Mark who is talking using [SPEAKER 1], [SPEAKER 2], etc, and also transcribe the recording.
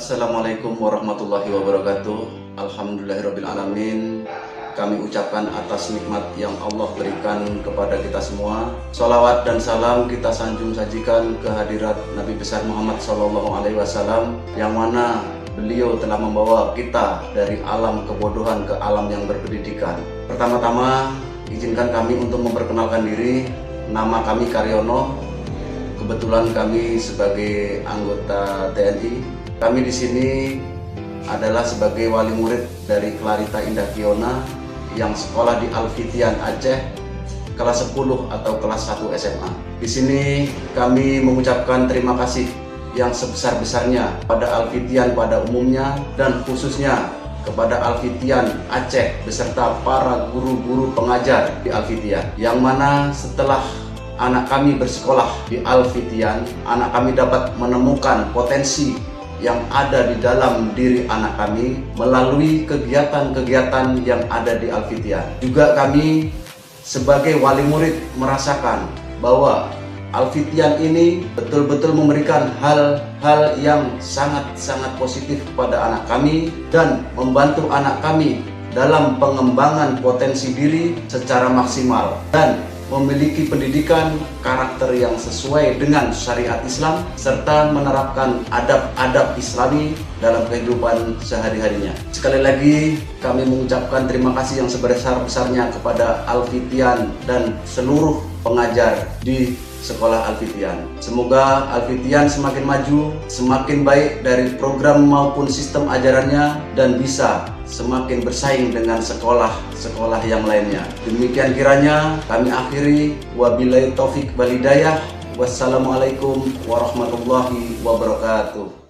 [SPEAKER 1] Assalamualaikum warahmatullahi wabarakatuh. Alhamdulillahirrabbilalamin. Kami ucapkan atas nikmat yang Allah berikan kepada kita semua. Salawat dan salam kita sanjung sajikan kehadirat Nabi besar Muhammad SAW, yang mana beliau telah membawa kita dari alam kebodohan ke alam yang berpendidikan. Pertama-tama izinkan kami untuk memperkenalkan diri. Nama kami Karyono. Kebetulan kami sebagai anggota TNI. Kami di sini adalah sebagai wali murid dari Clarita Indah Kiona yang sekolah di Al-Fitian Aceh kelas 10 atau kelas 1 SMA. Di sini kami mengucapkan terima kasih yang sebesar-besarnya pada Al-Fitian pada umumnya dan khususnya kepada Al-Fitian Aceh beserta para guru-guru pengajar di Al-Fitian, yang mana setelah anak kami bersekolah di Al-Fitian, anak kami dapat menemukan potensi yang ada di dalam diri anak kami melalui kegiatan-kegiatan yang ada di Al-Fitian. Juga kami sebagai wali murid merasakan bahwa Al-Fitian ini betul-betul memberikan hal-hal yang sangat-sangat positif kepada anak kami dan membantu anak kami dalam pengembangan potensi diri secara maksimal dan memiliki pendidikan karakter yang sesuai dengan syariat Islam serta menerapkan adab-adab Islami dalam kehidupan sehari-harinya. Sekali lagi kami mengucapkan terima kasih yang sebesar-besarnya kepada Al-Fitian dan seluruh pengajar di sekolah Al-Fitian. Semoga Al-Fitian semakin maju, semakin baik dari program maupun sistem ajarannya dan bisa semakin bersaing dengan sekolah-sekolah yang lainnya. Demikian kiranya kami akhiri, wabillahi taufik wal hidayah. Wassalamualaikum warahmatullahi wabarakatuh.